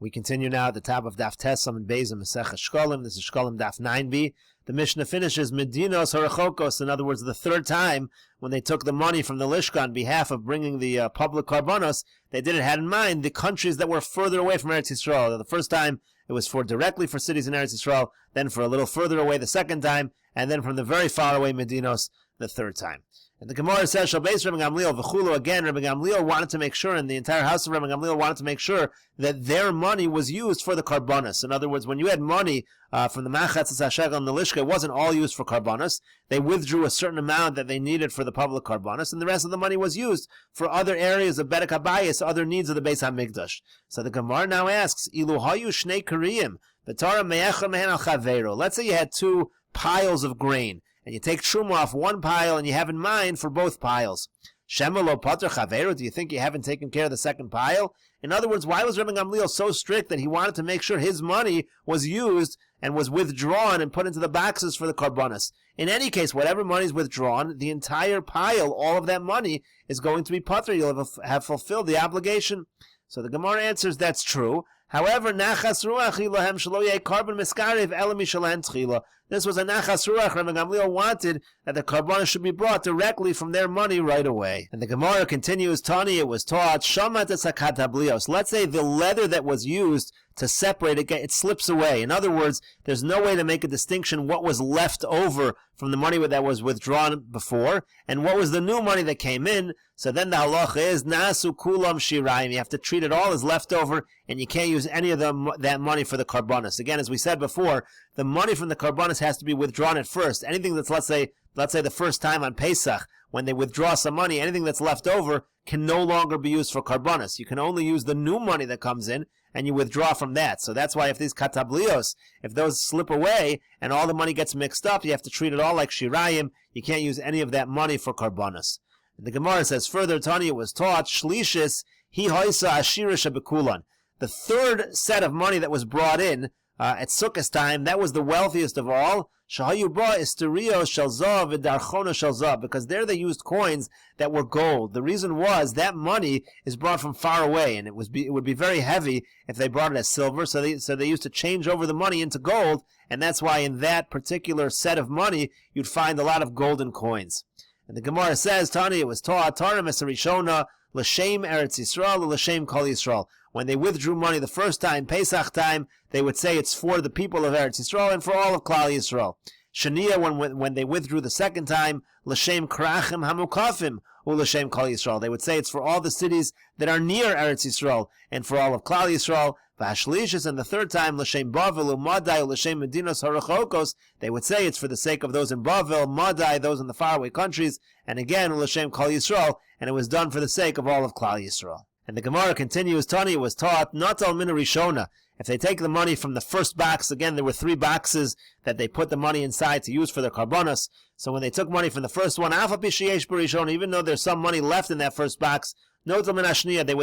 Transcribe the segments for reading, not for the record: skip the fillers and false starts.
We continue now at the top of Daf Tesam and Beis Mesechet Shekalim. This is Shekalim Daf 9b. The Mishnah finishes Medinos Harachokos. In other words, the third time when they took the money from the Lishka on behalf of bringing the public karbanos, they didn't have in mind the countries that were further away from Eretz Yisrael. The first time it was directly for cities in Eretz Yisrael, then for a little further away the second time, and then from the very far away Medinos the third time. And the Gemara says, Shalbeis Rabbi Gamliel v'chulu. Again, Rabbi Gamliel wanted to make sure, and the entire house of Rabbi Gamliel wanted to make sure that their money was used for the karbanos. In other words, when you had money from the Machatz Shekel and the Lishka, it wasn't all used for karbanos. They withdrew a certain amount that they needed for the public karbanos, and the rest of the money was used for other areas of Bedek HaBayis, other needs of the Beis HaMikdash. So the Gemara now asks, Ilu hayu shnei kariyim, v'tara me'echa mehen al chaveiro. Let's say you had two piles of grain, and you take truma off one pile and you have in mind for both piles. Shema lo pater chaveru, do you think you haven't taken care of the second pile? In other words, why was Rabbi Gamliel so strict that he wanted to make sure his money was used and was withdrawn and put into the boxes for the karbanos? In any case, whatever money is withdrawn, the entire pile, all of that money, is going to be pater. You'll have fulfilled the obligation. So the Gemara answers that's true. However, nachas ruach ilahem shelo yeh carbon miskarev elami shalahen tchila. This was a nachas ruach. Rabbi Gamliel wanted that the karbanos should be brought directly from their money right away. And the Gemara continues, Tani, it was taught, shamat esakatablios. Let's say the leather that was used to separate it slips away. In other words, there's no way to make a distinction what was left over from the money that was withdrawn before and what was the new money that came in. So then the halacha is nasu kulam shirayim. You have to treat it all as leftover, and you can't use any of that money for the karbanos. Again, as we said before, the money from the karbanos has to be withdrawn at first. Anything that's let's say the first time on Pesach, when they withdraw some money, anything that's left over can no longer be used for karbanos. You can only use the new money that comes in, and you withdraw from that. So that's why if these katablios, if those slip away and all the money gets mixed up, you have to treat it all like shirayim. You can't use any of that money for karbanos. And the Gemara says further, Tani, it was taught, shlishis hi hoisa ashira shebekulan. The third set of money that was brought in at Sukkot time, that was the wealthiest of all. Shahayu ba isterio shel zav v'darchona shel zav, because there they used coins that were gold. The reason was that money is brought from far away, and it would be very heavy if they brought it as silver. So they used to change over the money into gold, and that's why in that particular set of money you'd find a lot of golden coins. And the Gemara says, Tani, it was taught, Tara Mesarishona, L'Shem Eretz Yisrael, L'Shem Kol Yisrael. When they withdrew money the first time, Pesach time, they would say it's for the people of Eretz Yisrael and for all of Klal Yisrael. Shania, when they withdrew the second time, L'Shem Krachim Hamukafim, or L'Shem Kol Yisrael. They would say it's for all the cities that are near Eretz Yisrael and for all of Klal Yisrael. V'Hashlishis, and the third time, L'Shem Bavel, U'Madai, L'Shem Medinos Harachokos. They would say it's for the sake of those in Bavel, Madai, those in the faraway countries, and again, L'Shem Kol Yisrael, and it was done for the sake of all of Klal Yisrael. And the Gemara continues, Tani, was taught, not al mina rishona. If they take the money from the first box, again, there were 3 boxes that they put the money inside to use for their karbanos. So when they took money from the first one, alpha pishiyesh barishona, even though there's some money left in that first box, notal min ashniya, they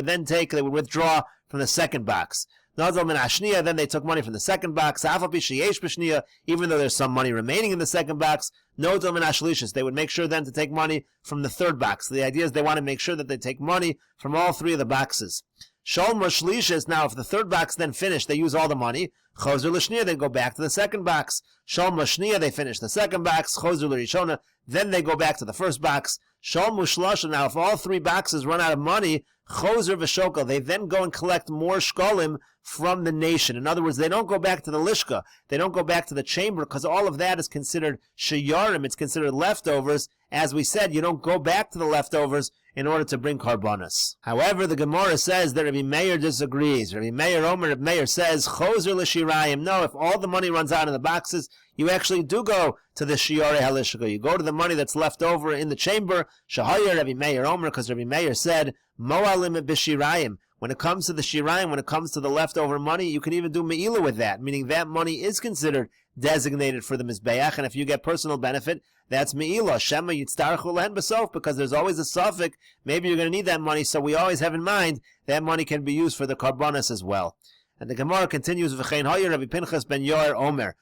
would withdraw from the second box. Notal min ashniya, then they took money from the second box, alpha pishiyesh b'shniya, even though there's some money remaining in the second box. Notal min ashlishis, they would make sure then to take money from the third box. So the idea is they want to make sure that they take money from all 3 of the boxes. Shalom Shlishis, now if the third box then finished, they use all the money. Chozer L'Shniya, they go back to the second box. Shalom L'Shniya, they finish the second box. Chozer L'Rishona, then they go back to the first box. Shalom Mushlosha, now if all 3 boxes run out of money, Chozer V'Shokal, they then go and collect more Shekalim from the nation. In other words, they don't go back to the Lishka, they don't go back to the chamber, because all of that is considered Sheyarim, it's considered leftovers. As we said, you don't go back to the leftovers in order to bring karbanos. However, the Gemara says that Rabbi Meir disagrees. Rabbi Meir says, Chozer l'shirayim. No, if all the money runs out in the boxes, you actually do go to the shiyare halishka. You go to the money that's left over in the chamber. Shahaya Rabbi Meir Omer, because Rabbi Meir said, Mo'alim b'shirayim. When it comes to the shirayim, when it comes to the leftover money, you can even do me'ilah with that, meaning that money is considered designated for the mizbeach, and if you get personal benefit, that's me'ilah. Shema yitztarchu lehen b'sof, because there's always a suffix. Maybe you're going to need that money, so we always have in mind that money can be used for the karbanos as well. And the Gemara continues, V'chein hoyer Rabbi Pinchas ben Yair Omer.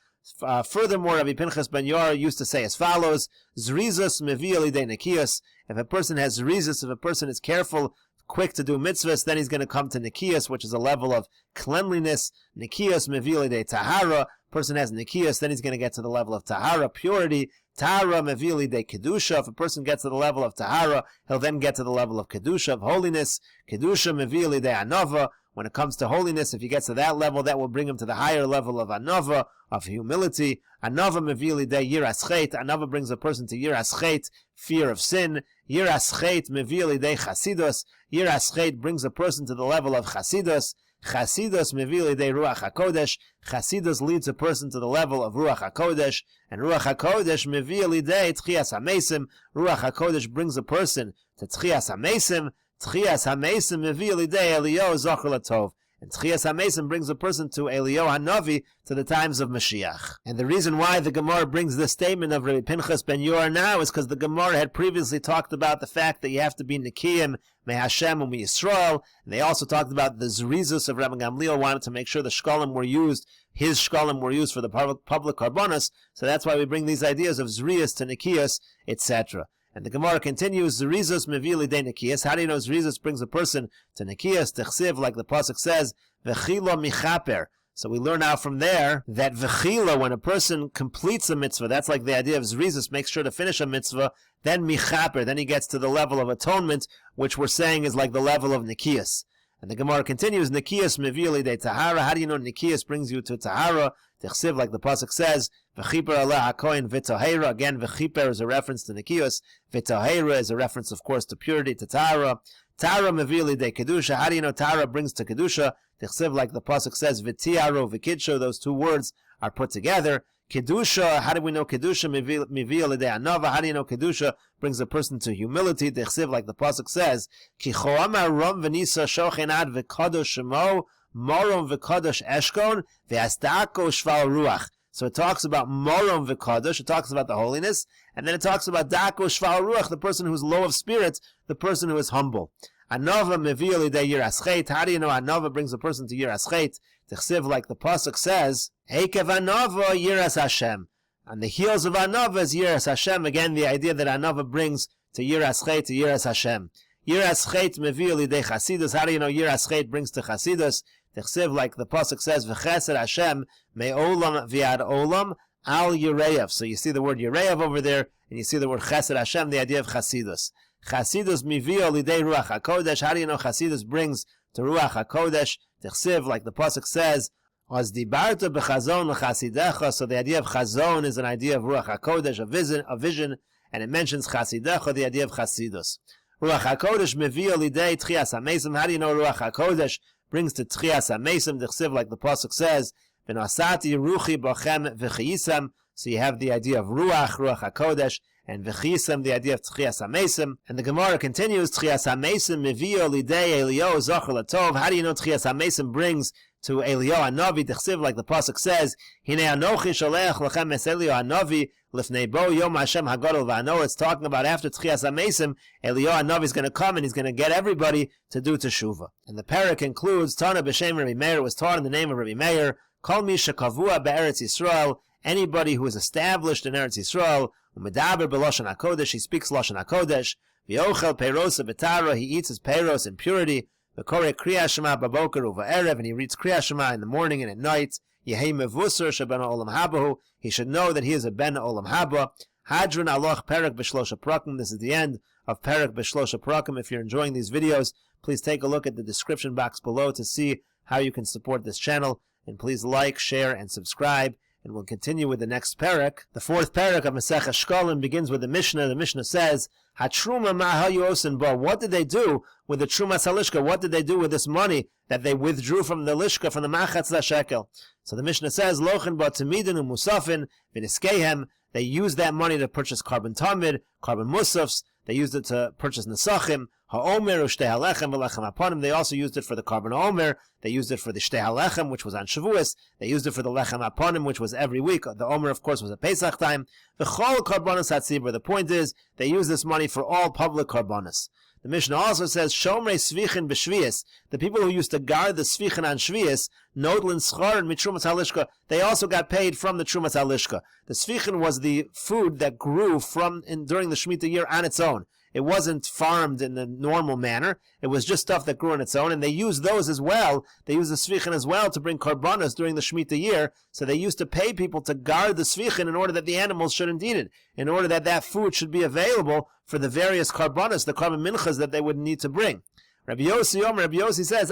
Furthermore, Rabbi Pinchas ben Yair used to say as follows, Zrizos mevi alidei nekiyos. If a person has zrizos, if a person is careful quick to do mitzvahs. Then he's going to come to Nikias, which is a level of cleanliness. Nikias mevili de tahara. Person has Nikias, then he's going to get to the level of tahara, purity. Tahara mevili de kedusha. If a person gets to the level of tahara, he'll then get to the level of kedusha, of holiness. Kedusha mevili de anova. When it comes to holiness, if he gets to that level, that will bring him to the higher level of anova, of humility. Anova mevili de yiras chet. Anova brings a person to yiras chet, fear of sin. Yiras chet mevili de chasidus. Yiras chet brings a person to the level of chasidus. Chasidus mevili de ruach hakodesh. Chasidus leads a person to the level of ruach hakodesh, and ruach hakodesh mevili de tchias hamesim. Ruach hakodesh brings a person to tchias hamesim. Tchias hamesim mevili de Eliyahu zocher latov. And Tchias HaMesim brings a person to Eliyahu HaNavi, to the times of Mashiach. And the reason why the Gemara brings this statement of Rabbi Pinchas ben Yor now is because the Gemara had previously talked about the fact that you have to be Nikiyim, Me Hashem, and Me Yisrael. And they also talked about the Zrizus of Rabbi Gamliel wanted to make sure the Shekalim were used, his Shekalim were used for the public Karbonos. So that's why we bring these ideas of Zrius to Nikiyas, etc. And the Gemara continues, Zerizus mevili de Nikias. How do you know Zerizus brings a person to Nikias, Techsiv, like the Pasuk says, V'chila michaper. So we learn out from there that V'chila, when a person completes a mitzvah, that's like the idea of Zerizus, makes sure to finish a mitzvah, then michaper, then he gets to the level of atonement, which we're saying is like the level of Nikias. And the Gemara continues, Nikias mevili de Tahara. How do you know Nikias brings you to Tahara? Techsiv, like the Pasuk says, V'chiper Allah HaKohen v'tohera. Again, V'chiper is a reference to Nikios. V'tohera is a reference, of course, to purity, to Tahara. Tahara mevili de Kedusha. How do you know Tahara brings to Kedusha? Techsiv, like the Pasuk says, V'tiaro v'kidsho. Those two words are put together. Kedusha, how do we know Kedusha? Mevili de Anova. How do you know Kedusha brings a person to humility? Techsiv, like the Pasuk says, Ki cho'amar rom v'nisa shochen ad v'kadosh shemo, morom v'kadosh eshkon, v'astako shval ruach. So it talks about morom v'kadosh, it talks about the holiness, and then it talks about dako shval ruach, the person who's low of spirit, the person who is humble. Anova mevili de yiras chet. How do you know Anova brings a person to yiras chet? Techsiv, like the Pasuk says, Heikev Anova yiras Hashem. On the heels of Anova is yiras Hashem. Again, the idea that Anova brings to yiras chet, to yiras Hashem. Yiras chet mevili de chasidus. How do you know yiras chet brings to chasidus? Techsiv, like the Pasuk says, V'chesed Hashem me'olam v'ad olam al yireyav. So you see the word yireyav over there, and you see the word chesed Hashem, the idea of chasidus. Chasidus mivio lidei ruach hakodesh. How do you know Chasidus brings to ruach hakodesh? Techsiv, like the Pasuk says, Oz dibarta b'chazon l'chasidecha. So the idea of chazon is an idea of ruach hakodesh, a vision, and it mentions chasidecha, the idea of Chasidus. Ruach hakodesh mivio lidei tchias hamesim. How do you know ruach hakodesh brings to tchias hamesim? Techsiv, like the Pasuk says, v'nasati ruchi b'chem v'chiyisem. So you have the idea of ruach hakodesh, and v'chisam, the idea of tchias hamesim. And the Gemara continues, tchias hamesim mevio lidei Eliyahu zocher latov. How do you know tchias hamesim brings to Eliyahu HaNavi? Techsiv, like the Pasuk says, Hine anochi sholech lachem es Eliyahu HaNavi lifnei bo yom Hashem hagadol v'ano. It's talking about after tchias hamesim, Eliyahu HaNavi is going to come and he's going to get everybody to do teshuvah. And the parak concludes, Tana b'shem Rabbi Meir, was taught in the name of Rabbi Meir, Kol mi shekavua be'eretz Yisrael. Anybody who is established in Eretz Yisrael, u'medaber b'loshen hakodesh, he speaks loshen hakodesh, v'yochel peirosa b'tara, he eats his peiros in purity, v'koreh kriya shema b'boker u'va'erev, and he reads kriya shema in the morning and at night, yehei mevusar sheben olam habahu, he should know that he is a ben olam haba. Hadron aloch perak b'shlosha prakim. This is the end of perak b'shlosha prakim. If you're enjoying these videos, please take a look at the description box below to see how you can support this channel, and please like, share, and subscribe. And we'll continue with the next parak. The fourth parak of Mesechet Shekalim begins with the Mishnah. The Mishnah says, Hatruma ma'hayosin bo. What did they do with the Trumas HaLishka? What did they do with this money that they withdrew from the Lishka, from the Machatz Shekel? So the Mishnah says, Lochen bo temidin u'musafin v'niskehem. They used that money to purchase carbon tamid, carbon musafs. They used it to purchase nesachim. Ha'omer u'shtei halechem v'lechem haponim. They also used it for the carbon omer. They used it for the shtei halechem, which was on Shavuos. They used it for the lechem haponim, which was every week. The omer, of course, was at Pesach time. The chol karbonos hatzibur. The point is, they used this money for all public karbonos. The Mishnah also says, Shomrei svichin b'shvius. The people who used to guard the svichin on shvius, nodlin schar and mitrumas halishka, they also got paid from the trumas halishka. The svichin was the food that grew during the Shemitah year on its own. It wasn't farmed in the normal manner. It was just stuff that grew on its own, and they used those as well. They used the Sfichin as well to bring Karbanos during the Shemitah year. So they used to pay people to guard the Sfichin in order that the animals shouldn't eat it, in order that that food should be available for the various Karbanos, the Karban Minchas that they would need to bring. Rabbi Yossi says,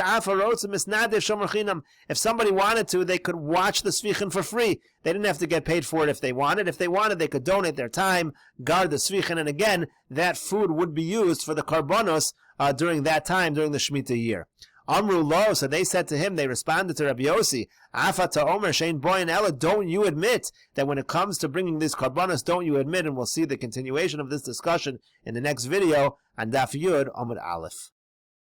if somebody wanted to, they could watch the Sfichin for free. They didn't have to get paid for it if they wanted. If they wanted, they could donate their time, guard the Sfichin, and again, that food would be used for the Karbanos during that time, during the Shemitah year. Amru lo, so they said to him, they responded to Rabbi Yossi, Afa ta'omer shein boyin ela, don't you admit that when it comes to bringing these Karbanos, don't you admit, and we'll see the continuation of this discussion in the next video on Daf Yud Amud Aleph.